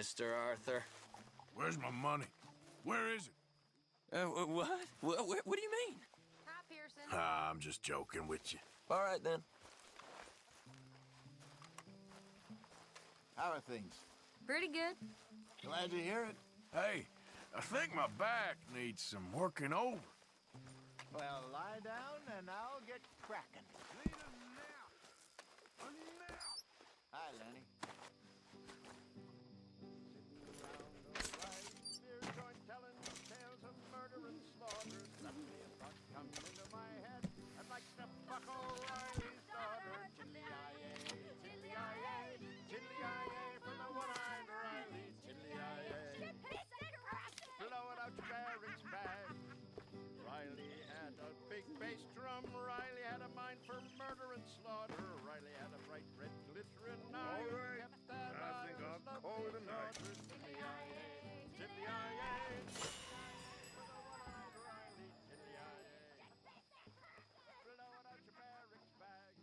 Mr. Arthur. Where's my money? Where is it? What? What do you mean? Hi, Pearson. I'm just joking with you. All right, then. How are things? Pretty good. Glad to hear it. Hey, I think my back needs some working over. Well, lie down and I'll get cracking. Need a nap. Hi, Lenny. Beer joint telling tales of murder and slaughter. Suddenly a thought comes into my head. I'd like to fuck O'Reilly's daughter. Tiddly-i-ay, tiddly-i-ay, tiddly-i-ay for the one-eyed Riley. Tiddly-i-ay. Blow it out your Barrett's bag. Riley had a big bass drum. Riley had a mind for murder and slaughter. Riley had a bright red glittering eye. All right. Kept that I think I'll call it a night. Tiddly-i-ay, tiddly-i-ay. For the one-eyed Riley. Tiddly-i-ay. Blow it out your Barrett's bag.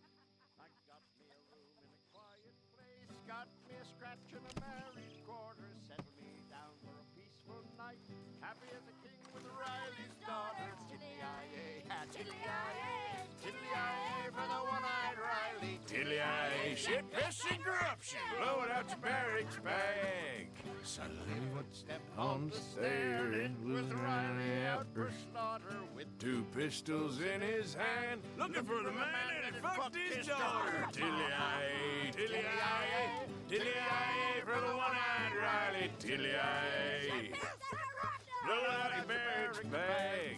I got me a room in a quiet place. Got me a scratch in a married quarter. Settled me down for a peaceful night. Happy as a king with Riley's daughter. Tiddly-i-ay, tiddly-i-ay, tiddly-i-ay for the one-eyed Riley. Tiddly-i-ay, shit, piss, and corruption. Blow it out your barracks bag. Suddenly, Step on the stair, it was Riley out for slaughter with two pistols in his hand, looking for the man that fucked his daughter. Tiddly-i-ay, tiddly-i-ay, tiddly-i-ay for the one-eyed Riley. Tiddly-i-ay. Blow out your barracks bag.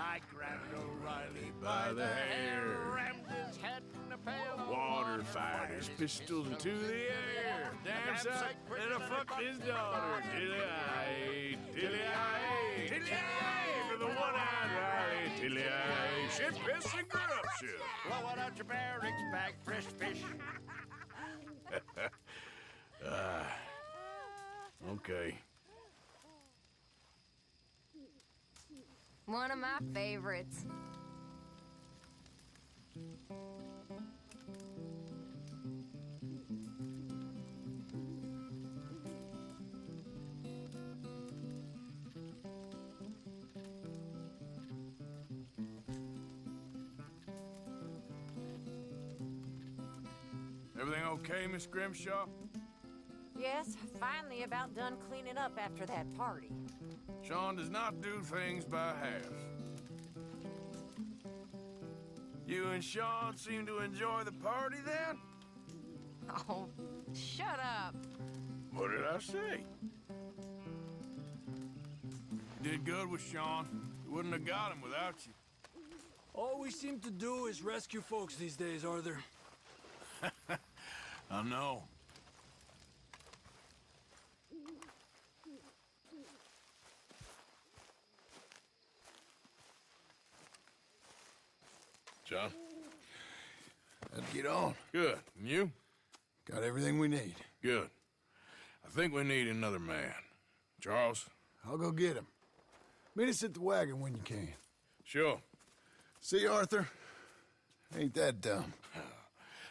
I grabbed O'Reilly By the hair. rammed his head in a pail of Water fired his pistols into the air. Damn sight, and I fucked his daughter. Tiddly-i-ay, tiddly-i-ay, tiddly-i-ay for the one-eyed Riley. Tiddly-i-ay, shit, piss, and corruption. Blow it out your barracks bag, fresh fish. Okay. One of my favorites. Everything okay, Miss Grimshaw? Yes, finally about done cleaning up after that party. Sean does not do things by halves. You and Sean seem to enjoy the party then? Oh, shut up. What did I say? You did good with Sean. You wouldn't have got him without you. All we seem to do is rescue folks these days, Arthur. I know. John? Let's get on. Good. And you? Got everything we need. Good. I think we need another man. Charles? I'll go get him. Meet us at the wagon when you can. Sure. See, Arthur? Ain't that dumb.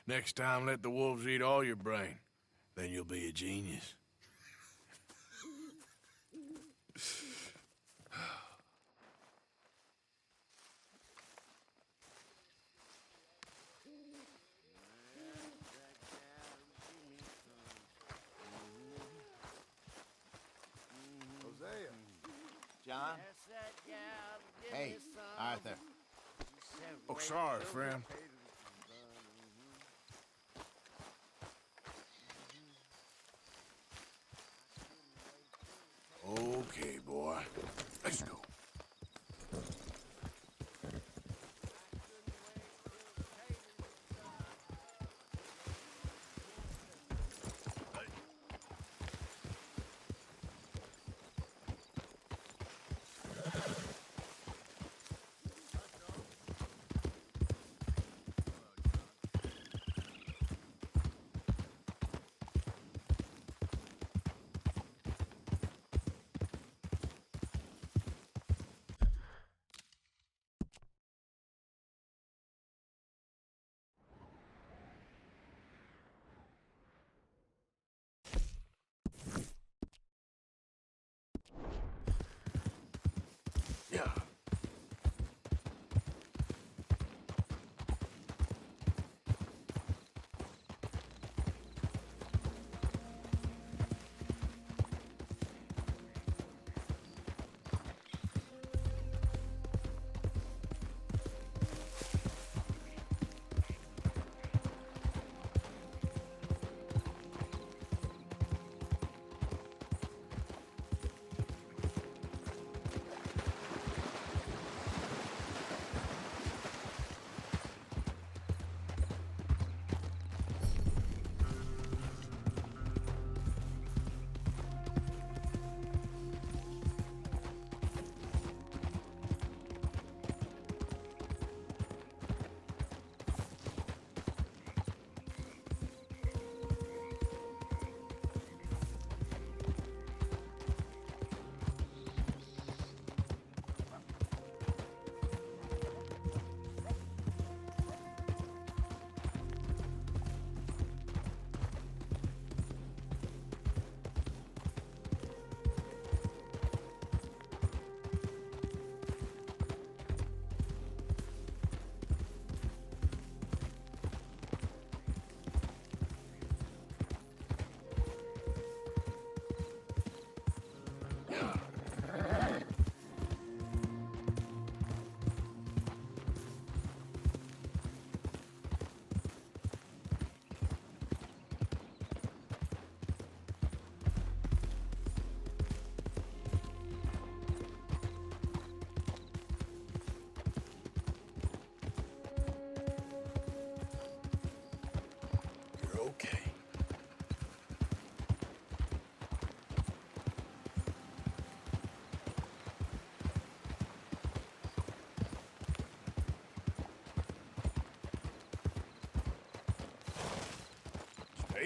Next time, let the wolves eat all your brain. Then you'll be a genius. Hosea. John? Hey, Arthur. Oh, sorry, friend. Okay, boy. Let's go.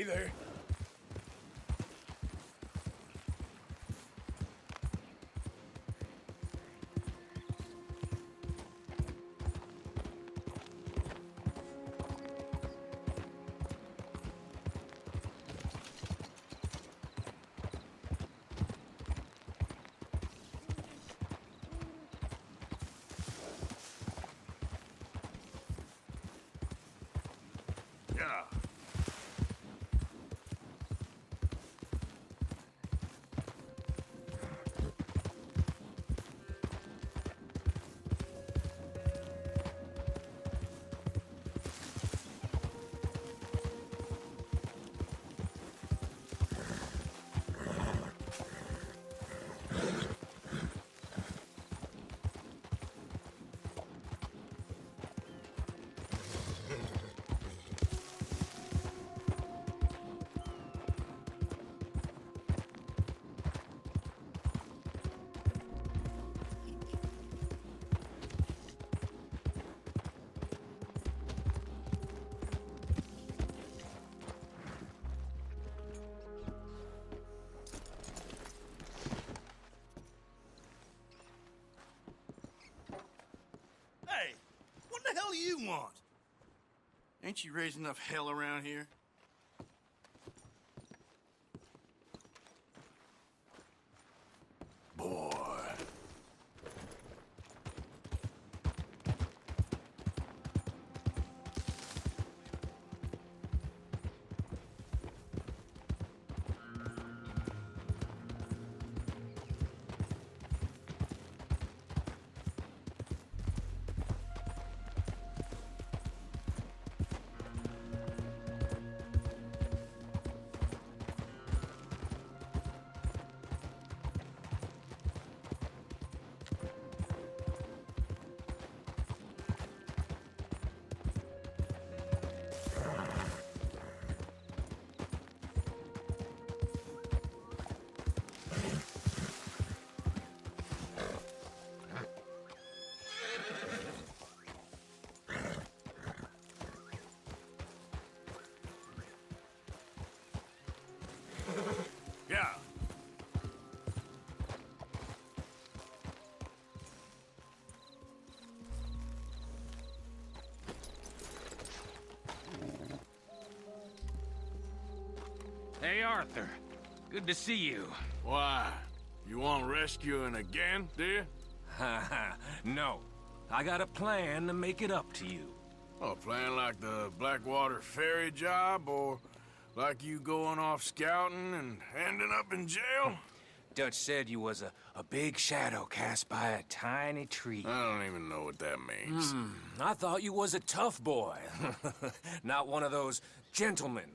Stay there. Yeah. Hey, what the hell do you want? Ain't you raising enough hell around here? Boy. Yeah. Hey, Arthur. Good to see you. Why? You want rescuing again, do you? Ha ha. No. I got a plan to make it up to you. Oh, playing like the Blackwater ferry job, or like you going off scouting and ending up in jail? Dutch said you was a big shadow cast by a tiny tree. I don't even know what that means. I thought you was a tough boy. Not one of those gentlemen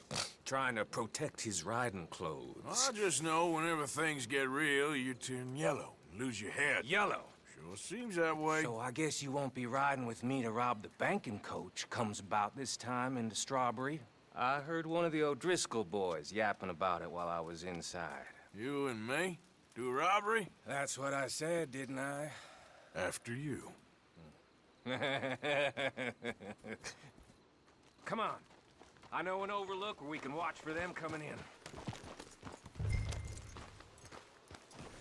trying to protect his riding clothes. I just know whenever things get real, you turn yellow and lose your head. Yellow. Sure seems that way. So I guess you won't be riding with me to rob the banking coach comes about this time in the Strawberry. I heard one of the O'Driscoll boys yapping about it while I was inside. You and me? Do a robbery? That's what I said, didn't I? After you. Come on. I know an overlook where we can watch for them coming in.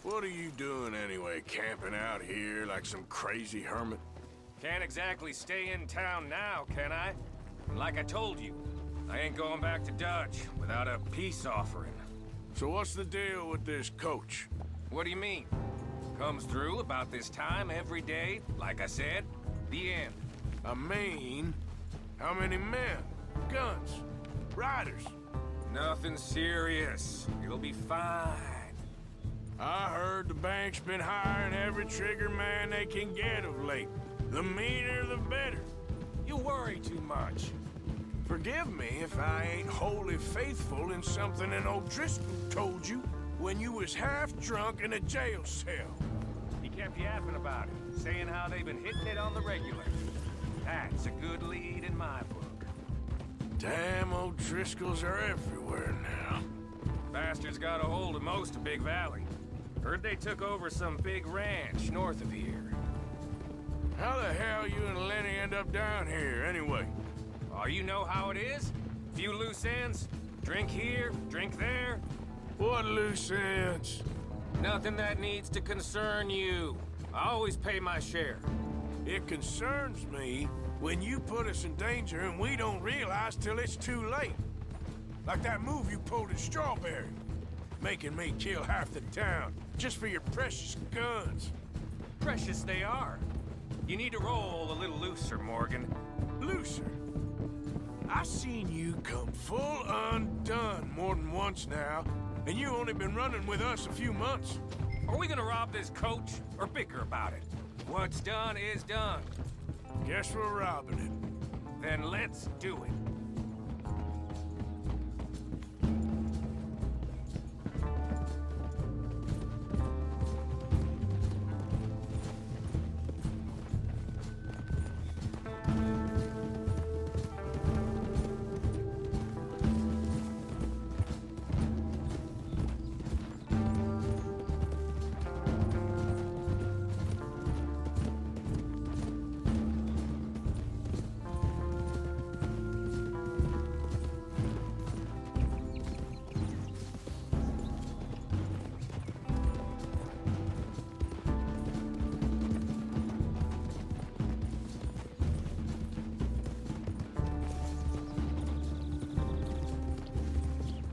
What are you doing anyway, camping out here like some crazy hermit? Can't exactly stay in town now, can I? Like I told you, I ain't going back to Dutch without a peace offering. So what's the deal with this coach? What do you mean? Comes through about this time every day, like I said. The end. I mean, how many men? Guns? Riders? Nothing serious. It'll be fine. I heard the bank's been hiring every trigger man they can get of late. The meaner, the better. You worry too much. Forgive me if I ain't wholly faithful in something an O'Driscoll told you when you was half drunk in a jail cell. He kept yapping about it, saying how they've been hitting it on the regular. That's a good lead in my book. Damn O'Driscolls are everywhere now. Bastards got a hold of most of Big Valley. Heard they took over some big ranch north of here. How the hell you and Lenny end up down here, anyway? Oh, you know how it is? Few loose ends, Drink here, drink there. What loose ends? Nothing that needs to concern you. I always pay my share. It concerns me when you put us in danger and we don't realize till it's too late. Like that move you pulled in Strawberry. Making me kill half the town just for your precious guns. Precious they are. You need to roll a little looser, Morgan. Looser. I seen you come full undone more than once now, and you only been running with us a few months. Are we gonna rob this coach or bicker about it? What's done is done. Guess we're robbing it. Then let's do it.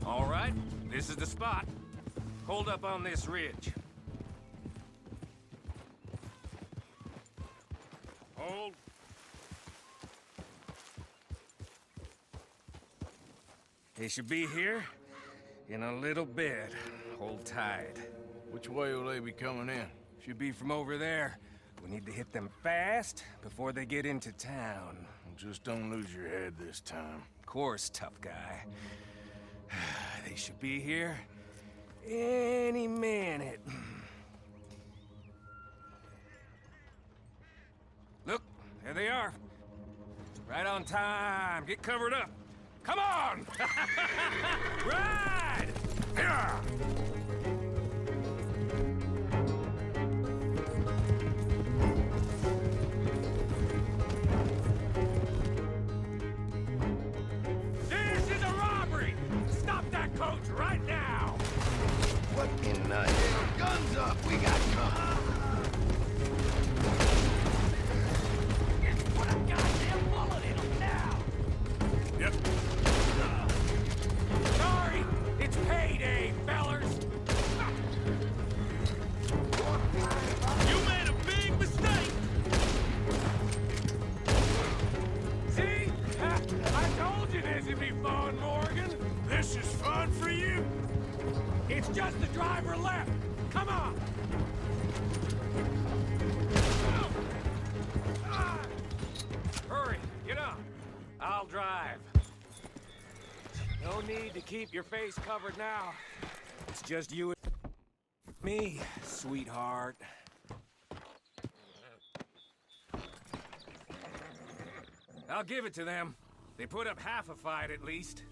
All right, this is the spot. Hold up on this ridge. Hold. They should be here in a little bit. Hold tight. Which way will they be coming in? Should be from over there. We need to hit them fast before they get into town. Just don't lose your head this time. Of course, tough guy. They should be here any minute. Look, there they are. Right on time. Get covered up. Come on! Ride! Yeah! This is a robbery! Stop that coach right now! What in the hell? Guns up! We got Put a goddamn bullet in them now! Yep. Sorry, it's payday, fellers! You made a big mistake! See? I told you this would be fun, Morgan! This is fun for you? It's just the driver left! Come on! Hurry, get up! I'll drive. No need to keep your face covered now. It's just you and me, sweetheart. I'll give it to them. They put up half a fight at least.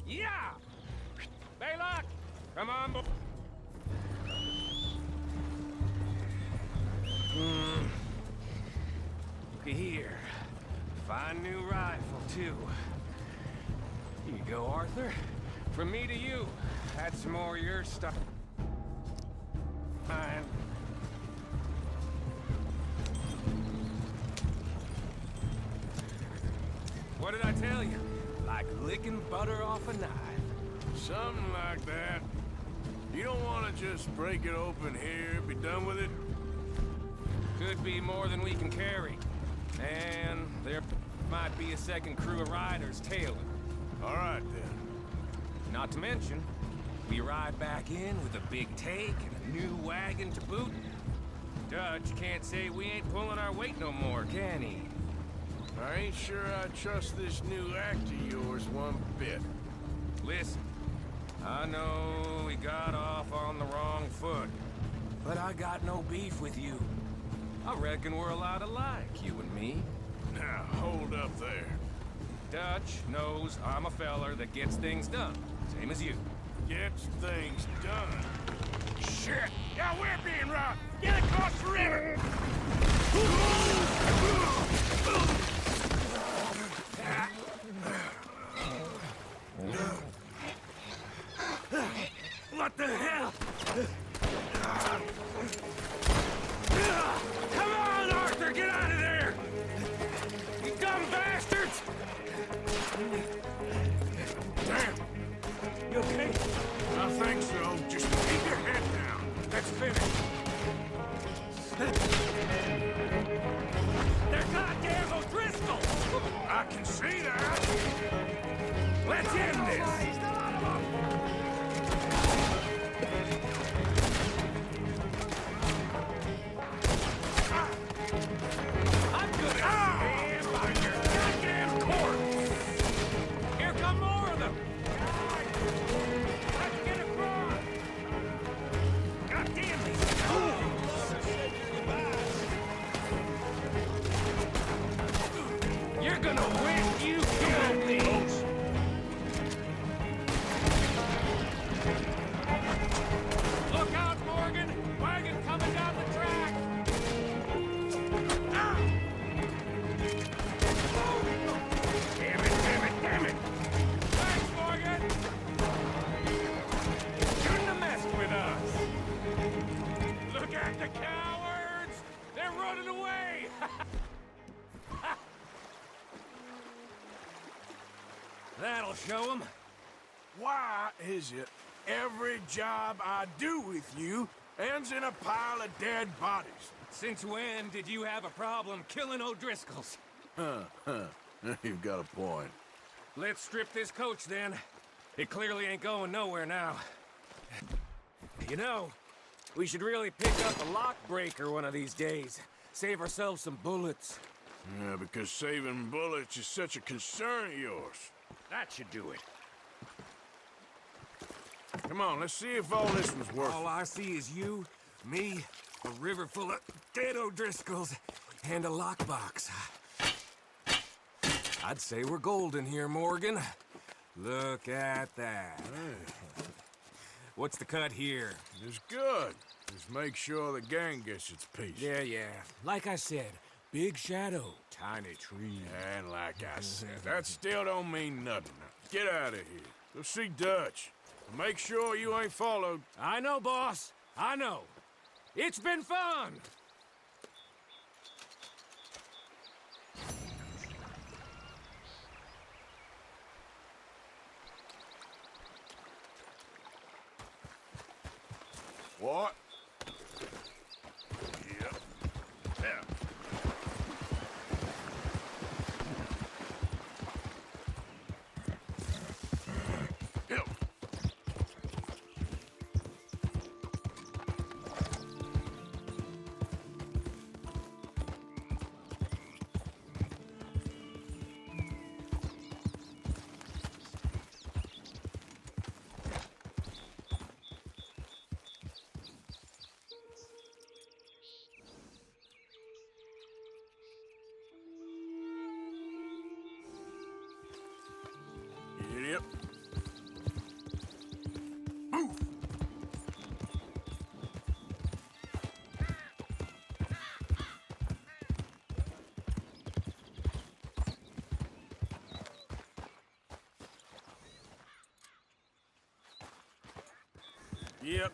Yeah! Baylock! Come on, boy. Look here. Fine new rifle, too. Here you go, Arthur. From me to you. That's some more of your stuff. Fine. What did I tell you? Like licking butter off a knife. Something like that. You don't want to just break it open here, be done with it? Could be more than we can carry. And there might be a second crew of riders tailing. All right, then. Not to mention, we ride back in with a big take and a new wagon to boot. Dutch can't say we ain't pulling our weight no more, can he? I ain't sure I trust this new act of yours one bit. Listen, I know we got off on the wrong foot, but I got no beef with you. I reckon we're a lot alike, you and me. Now, hold up there. Dutch knows I'm a feller that gets things done, same as you. Gets things done. Shit! Yeah, we're being robbed! Get across the river! quit! You killed me! Look out, Morgan! Wagon coming down the track! Ah! Damn it, damn it, damn it! Thanks, Morgan! Shouldn't have messed with us! Look at the cowards! They're running away! That'll show them. Why is it every job I do with you ends in a pile of dead bodies? Since when did you have a problem killing O'Driscolls? You've got a point. Let's strip this coach, then. It clearly ain't going nowhere now. You know, we should really pick up a lock breaker one of these days. Save ourselves some bullets. Yeah, because saving bullets is such a concern of yours. That should do it. Come on, let's see if all this was worth All I see is you, me, a river full of dead O'Driscolls, and a lockbox. I'd say we're golden here, Morgan. Look at that. What's the cut here? it. It's good. Just make sure the gang gets its piece. Yeah. Like I said, big shadow, tiny tree. And like I said, that still don't mean nothing. Get out of here. Go see Dutch. Make sure you ain't followed. I know, boss. I know. It's been fun. What? Yep. Yeah. Yep. Yep. Move. Yep.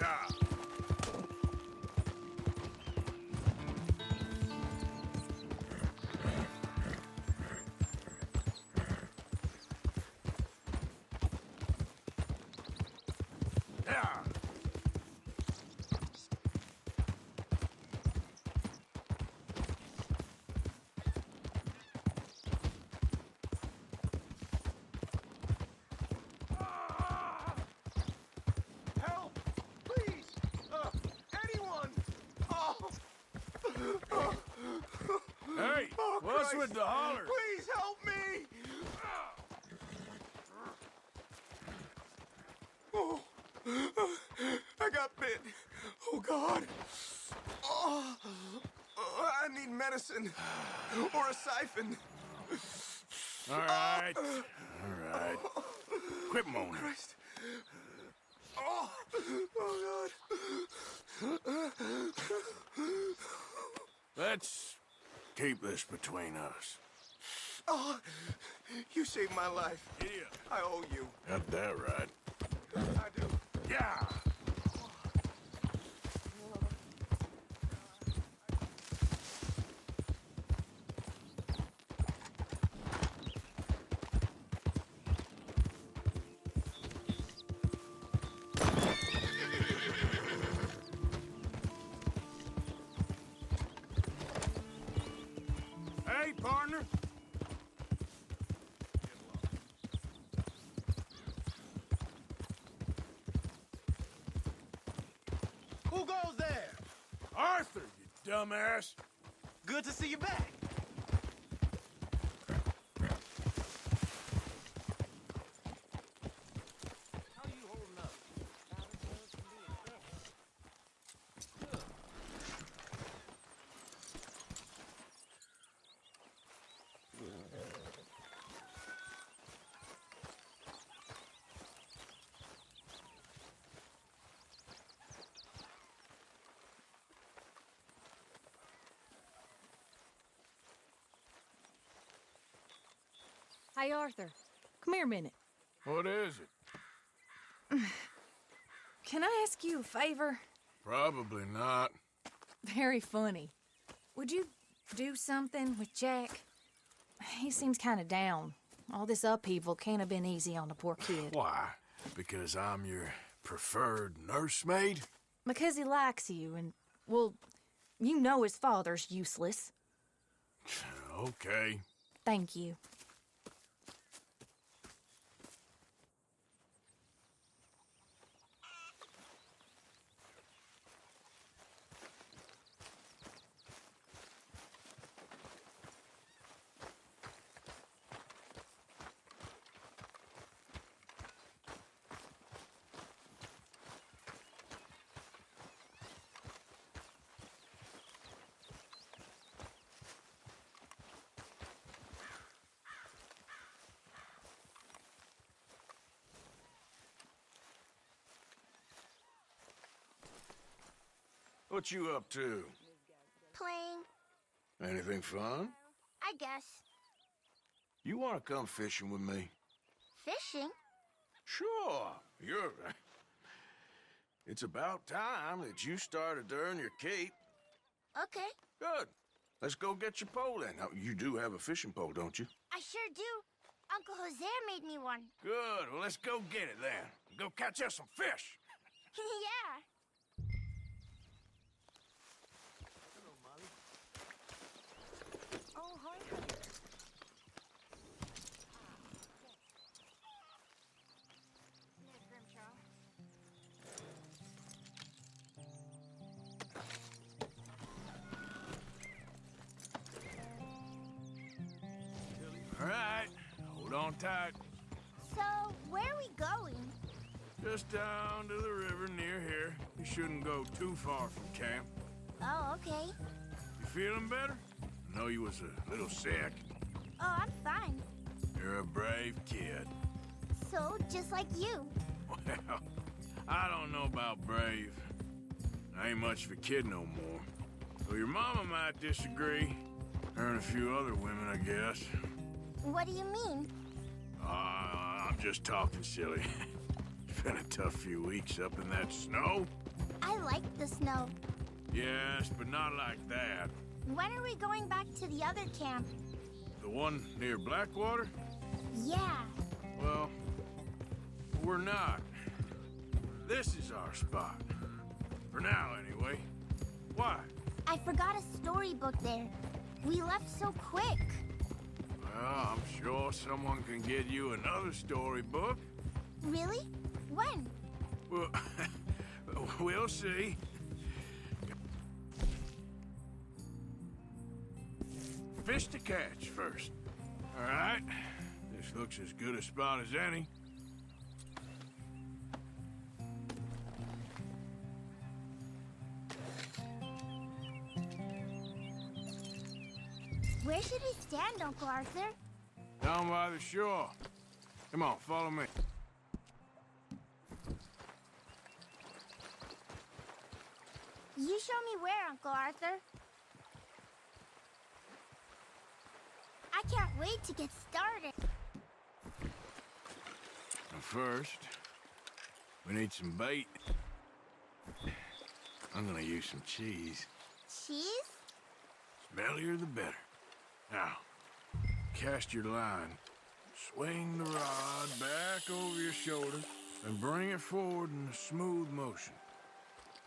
Yeah. Yeah. Help! Please! Anyone! Oh! Hey, Oh, what's Christ. with the holler? Please help me! Oh, I got bit. Oh, God. Oh, I need medicine. Or a siphon. All right. All right. Quit moaning. Christ. Oh, oh, God. Let's keep this between us. Oh, you saved my life. Yeah. I owe you. Got that right. I do. Yeah. Hey, partner. dumbass. Good to see you back. How are you holding up? Hey, Arthur. Come here a minute. What is it? Can I ask you a favor? Probably not. Very funny. Would you do something with Jack? He seems kind of down. All this upheaval can't have been easy on the poor kid. Why? Because I'm your preferred nursemaid? Because he likes you and, well, you know his father's useless. Okay. Thank you. What you up to? Playing, Anything fun? I guess. You want to come fishing with me? Fishing? Sure. You're... It's about time that you started to earn your keep. Okay, Good. Let's go get your pole then. Now, you do have a fishing pole, don't you? I sure do. Uncle Jose made me one. Good. Well, let's go get it then. Go catch us some fish. Yeah. Oh, hi. All right. Hold on tight. So, where are we going? Just down to the river near here. You shouldn't go too far from camp. Oh, okay. You feeling better? I know you was a little sick. Oh, I'm fine. You're a brave kid. So, just like you. Well, I don't know about brave. I ain't much of a kid no more. So your mama might disagree. Her and a few other women, I guess. What do you mean? I'm just talking silly. It's been a tough few weeks up in that snow. I like the snow. Yes, but not like that. When are we going back to the other camp? The one near Blackwater? Yeah. Well, we're not. This is our spot. For now, anyway. Why? I forgot a storybook there. We left so quick. Well, I'm sure someone can get you another storybook. Really? When? Well, we'll see. Fish to catch first. All right. This looks as good a spot as any. Where should we stand, Uncle Arthur? Down by the shore. Come on, follow me. You show me where, Uncle Arthur. I can't wait to get started. Now first, we need some bait. I'm gonna use some cheese. Cheese? Smellier the better. Now, cast your line. Swing the rod back over your shoulder and bring it forward in a smooth motion.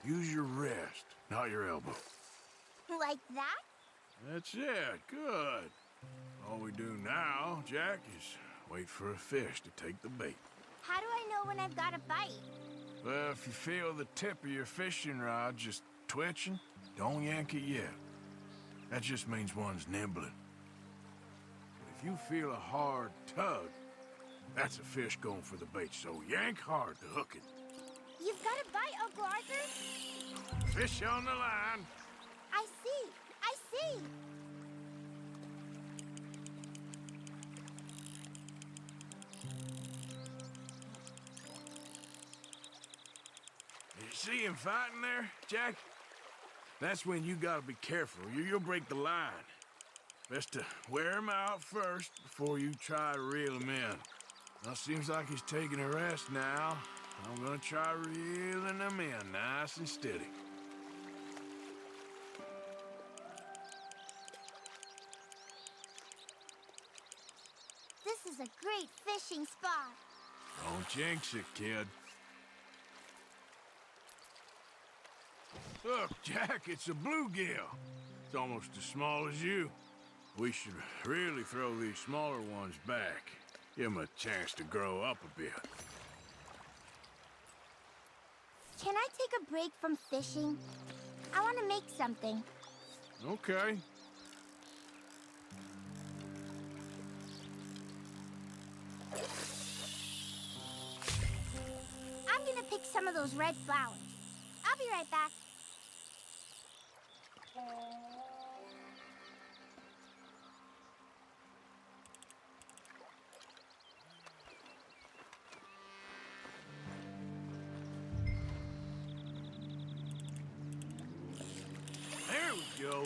Use your wrist, not your elbow. Like that? That's it. Good. All we do now, Jack, is wait for a fish to take the bait. How do I know when I've got a bite? Well, if you feel the tip of your fishing rod just twitching, Don't yank it yet. That just means one's nibbling. If you feel a hard tug, that's a fish going for the bait, so yank hard to hook it. You've got a bite, Uncle Arthur. Fish on the line. I see. I see. You see him fighting there, Jack? That's when you gotta be careful. You'll break the line. Best to wear him out first before you try to reel him in. Well, seems like he's taking a rest now. I'm gonna try reeling him in nice and steady. This is a great fishing spot. Don't jinx it, kid. Look, Jack, it's a bluegill. It's almost as small as you. We should really throw these smaller ones back. Give them a chance to grow up a bit. Can I take a break from fishing? I want to make something. Okay. I'm gonna pick some of those red flowers. I'll be right back. There we go.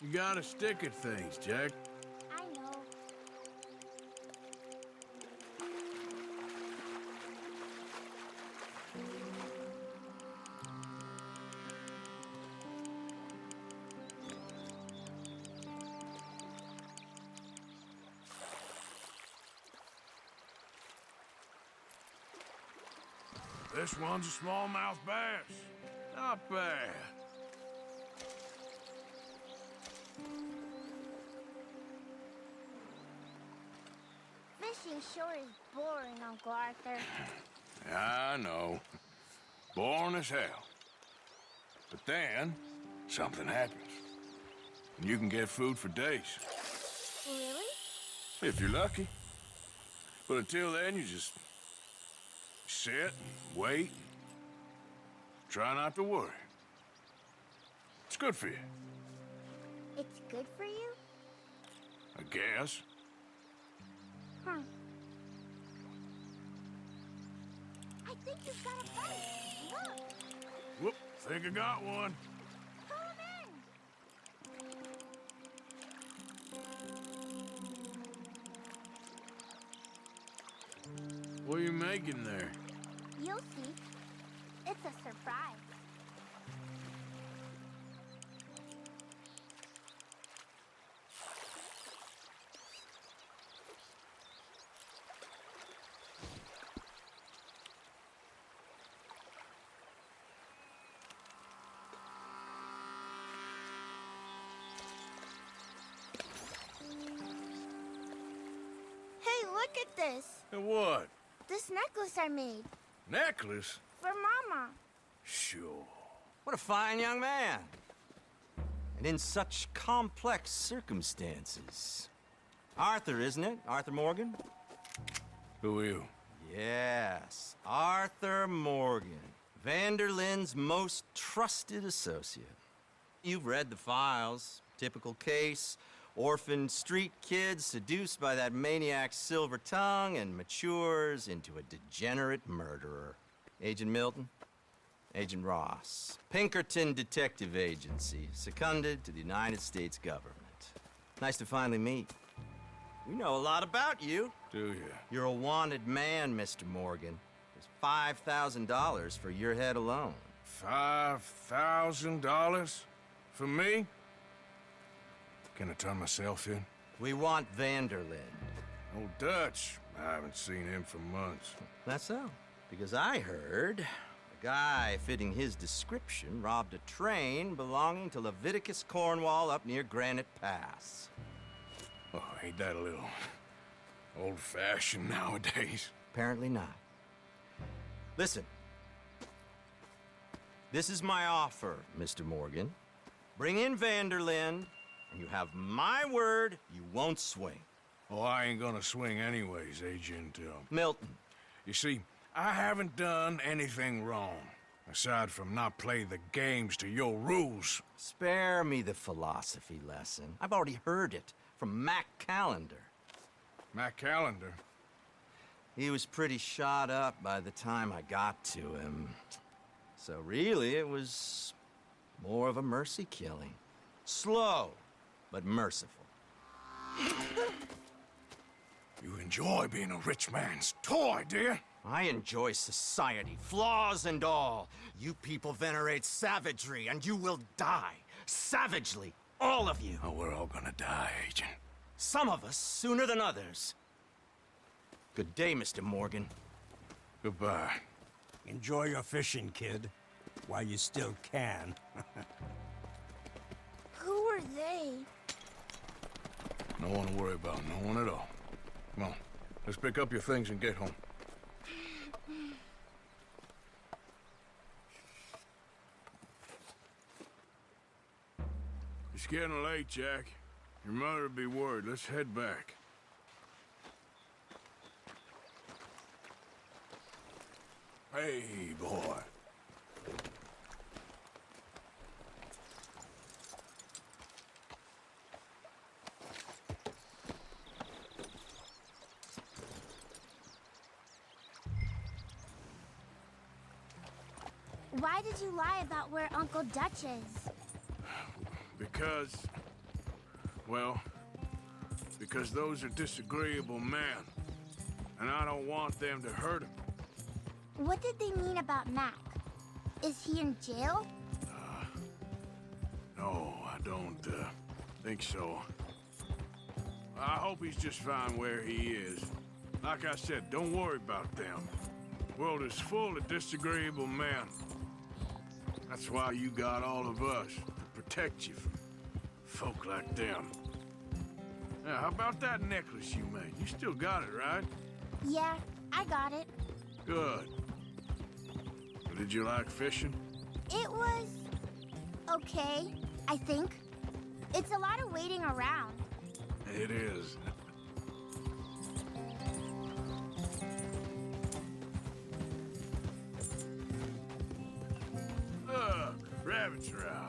You gotta stick at things, Jack. I know. This one's a smallmouth bass. Not bad. Fishing sure is boring, Uncle Arthur. I know. Boring as hell. But then, something happens. And you can get food for days. Really? If you're lucky. But until then, you just sit and wait. And try not to worry. It's good for you, It's good for you? I guess. Huh. I think you've got a bite. Look. Whoop, think I got one. Pull him in. What are you making there? You'll see. It's a surprise. Hey, look at this. And what? This necklace I made. Necklace? For Mama. Sure. What a fine young man. And in such complex circumstances. Arthur, isn't it? Arthur Morgan? Who are you? Yes, Arthur Morgan. Vanderlyn's most trusted associate. You've read the files. Typical case. Orphaned street kid seduced by that maniac's silver tongue and matures into a degenerate murderer. Agent Milton? Agent Ross. Pinkerton Detective Agency, seconded to the United States government. Nice to finally meet. We know a lot about you. Do you? You're a wanted man, Mr. Morgan. There's $5,000 for your head alone. $5,000? For me? Can I turn myself in? We want Vanderlyn. Old Dutch. I haven't seen him for months. That's so. Because I heard a guy fitting his description robbed a train belonging to Leviticus Cornwall up near Granite Pass. Oh, ain't that a little old-fashioned nowadays? Apparently not. Listen. This is my offer, Mr. Morgan. Bring in Vanderlyn, and you have my word you won't swing. Oh, I ain't gonna swing anyways, Agent, Milton. You see, I haven't done anything wrong, aside from not play the games to your rules. Spare me the philosophy lesson. I've already heard it from Mac Callender. Mac Callender? He was pretty shot up by the time I got to him. So really, it was more of a mercy killing. Slow, but merciful. You enjoy being a rich man's toy, do you? I enjoy society, flaws and all. You people venerate savagery, and you will die. Savagely, all of you. Oh, we're all gonna die, Agent. Some of us sooner than others. Good day, Mr. Morgan. Goodbye. Enjoy your fishing, kid, while you still can. Who are they? No one to worry about, no one at all. Come on, let's pick up your things and get home. It's getting late, Jack. Your mother'll be worried. Let's head back. Hey, boy. Why did you lie about where Uncle Dutch is? Because... well... because those are disagreeable men. And I don't want them to hurt him. What did they mean about Mac? Is he in jail? No, I don't, think so. I hope he's just fine where he is. Like I said, don't worry about them. The world is full of disagreeable men. That's why you got all of us, to protect you from folk like them. Now, how about that necklace you made? You still got it, right? Yeah, I got it. Good. Did you like fishing? It was... okay, I think. It's a lot of waiting around. It is. Rabbit trout.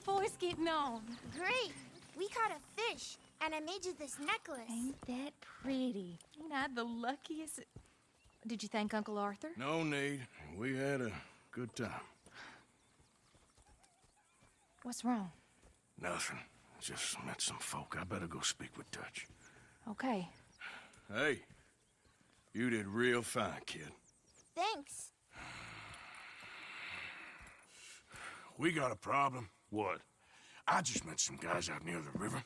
Boys getting on. Great. We caught a fish, and I made you this necklace. Ain't that pretty? Ain't I the luckiest? Did you thank Uncle Arthur? No need. We had a good time. What's wrong? Nothing. Just met some folk. I better go speak with Dutch. Okay. Hey, you did real fine, kid. Thanks. We got a problem. What? I just met some guys out near the river.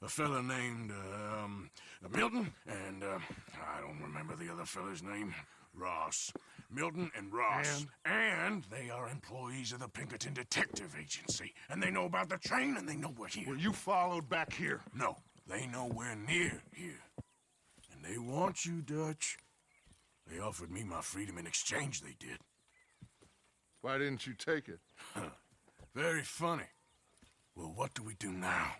A fella named, Milton, and, I don't remember the other fella's name. Ross. Milton and Ross. And they are employees of the Pinkerton Detective Agency. And they know about the train, and they know we're here. Were you followed back here? No, they know we're near here. And they want you, Dutch. They offered me my freedom in exchange, they did. Why didn't you take it? Very funny. Well, what do we do now?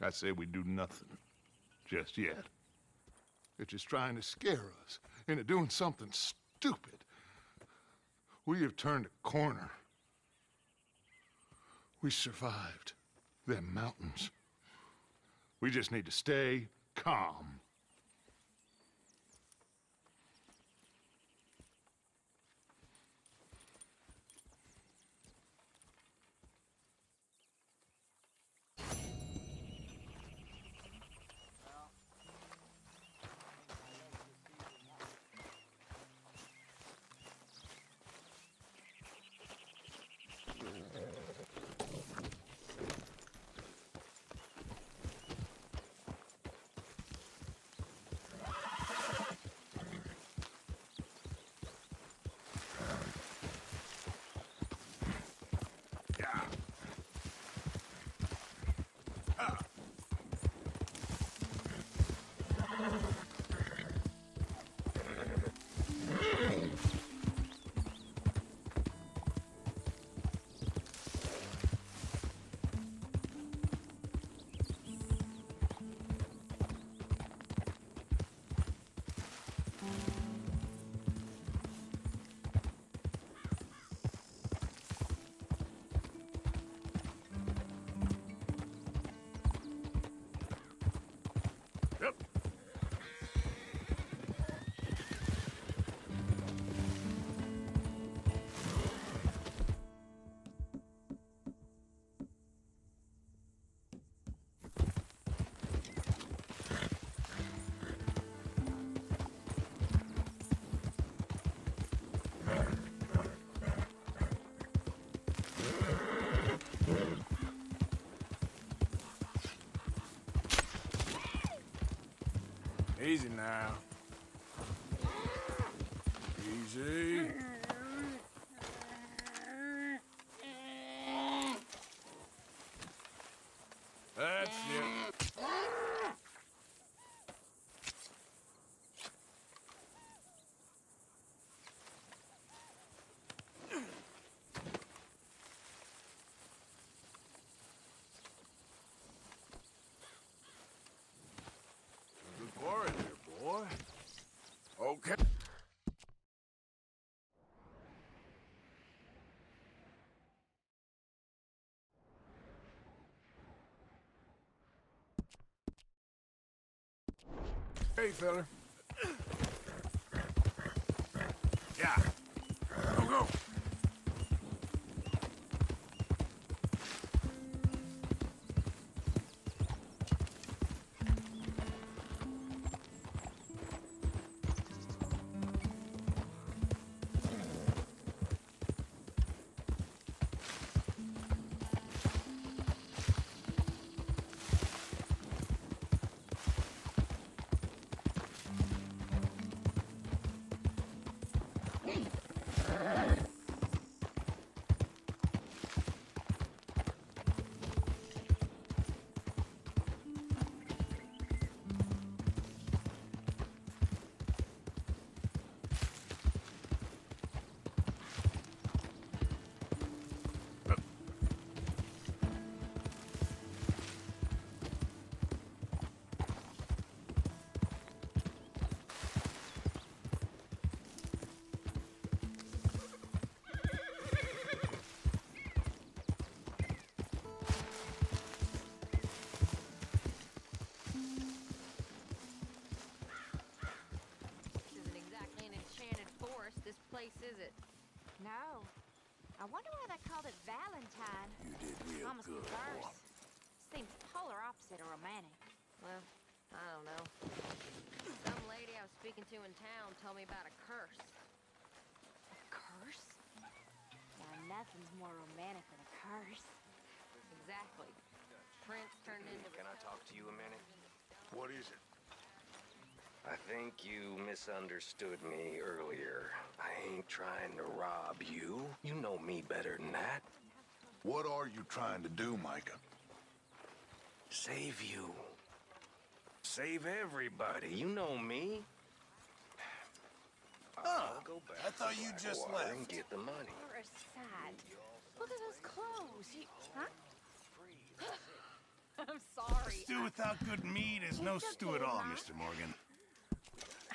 I say we do nothing. Just yet. It's just trying to scare us into doing something stupid. We have turned a corner. We survived them mountains. We just need to stay calm. Easy now. Easy. That's it. Good quarry there, boy. Okay. Hey, fella. Yeah. Go, go. Is it? No. I wonder why they called it Valentine. You did real Almost good. reverse. Seems polar opposite of romantic. Well, I don't know. Some lady I was speaking to in town told me about a curse. A curse? Now, nothing's more romantic than a curse. Exactly. Prince turned into... Can I talk to you a minute? What is it? I think you misunderstood me earlier. I ain't trying to rob you. You know me better than that. What are you trying to do, Micah? Save you. Save everybody. You know me. I'll go back. I thought you just Blackwater left. and get the money. You're a sad. Look at those clothes. You, huh? I'm sorry. Stew without good meat is no It's stew okay, at all, Ma. Mr. Morgan.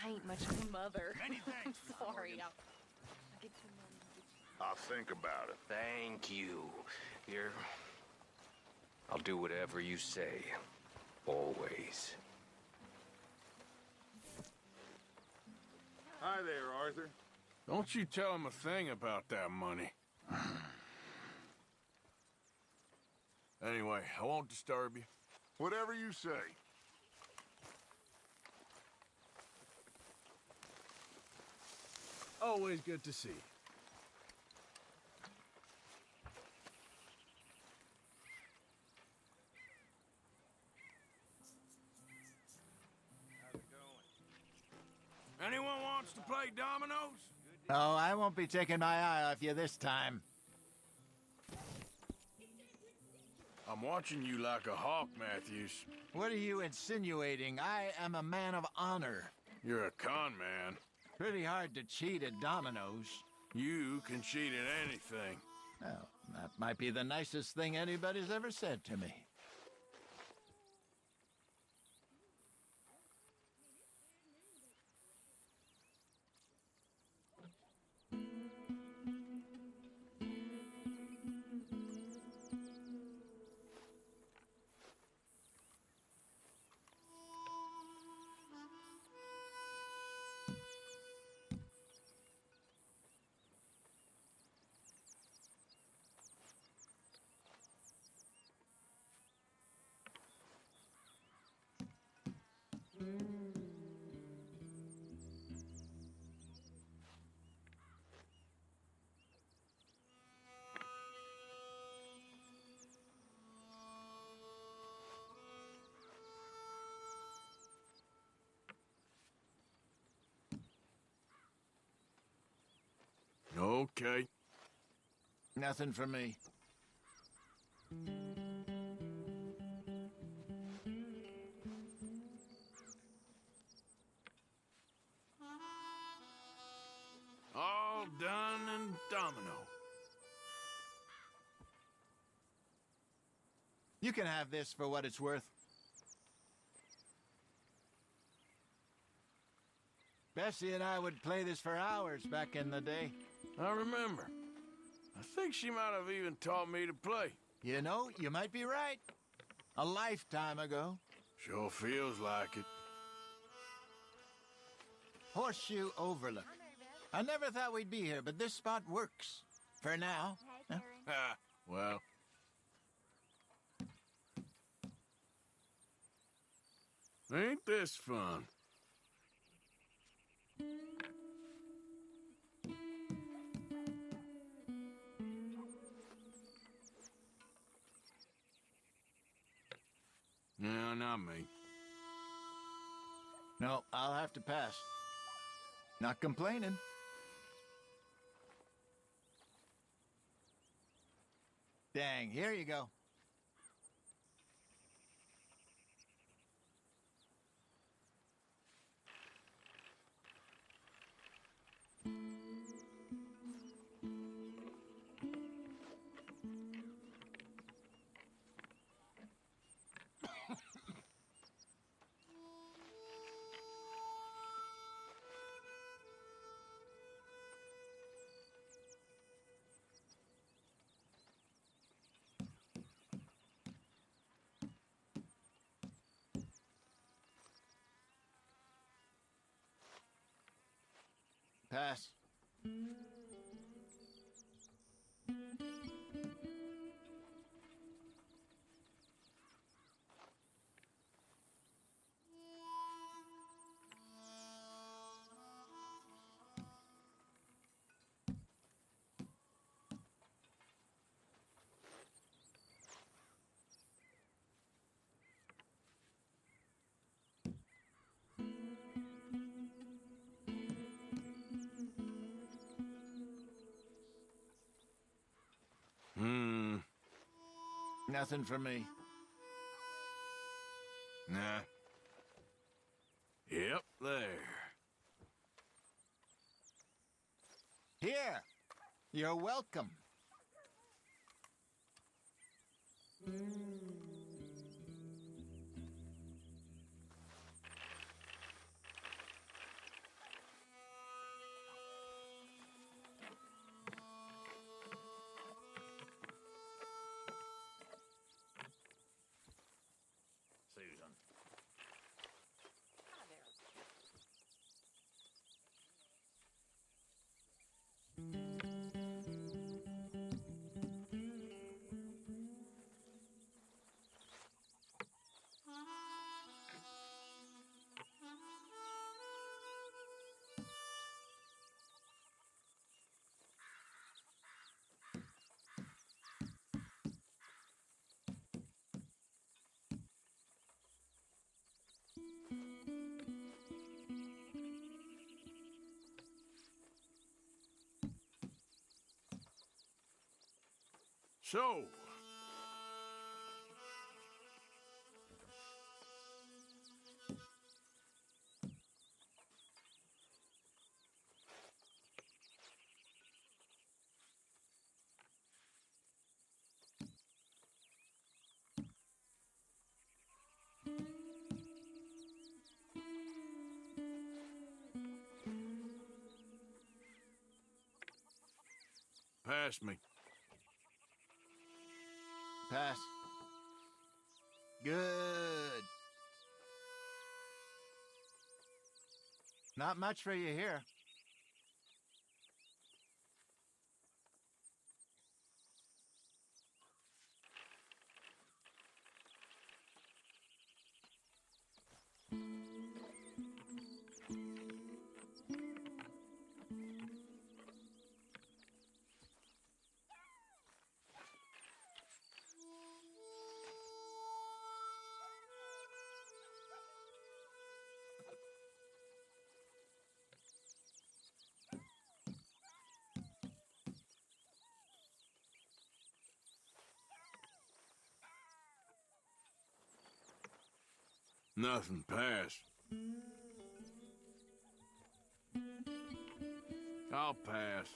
I ain't much of a mother. Many thanks, I'm sorry. I'll get you I'll think about it. Thank you. Here. I'll do whatever you say. Always. Hi there, Arthur. Don't you tell him a thing about that money. Anyway, I won't disturb you. Whatever you say. Always good to see you. Anyone wants to play dominoes? Oh, I won't be taking my eye off you this time. I'm watching you like a hawk, Matthews. What are you insinuating? I am a man of honor. You're a con man. Pretty hard to cheat at dominoes. You can cheat at anything. Well, that might be the nicest thing anybody's ever said to me. Okay. Nothing for me. All done and domino. You can have this for what it's worth. Bessie and I would play this for hours back in the day. I remember. I think she might have even taught me to play. You know, you might be right. A lifetime ago. Sure feels like it. Horseshoe Overlook. I never thought we'd be here, but this spot works. For now. Hey, Karen. Ha! Well. Ain't this fun? No, not me. No, I'll have to pass. Not complaining. Dang, here you go. Pass. Nothing for me. Nah. Yep, there. Here. You're welcome. So, pass me. Pass. Good. Not much for you here. Nothing, pass. I'll pass.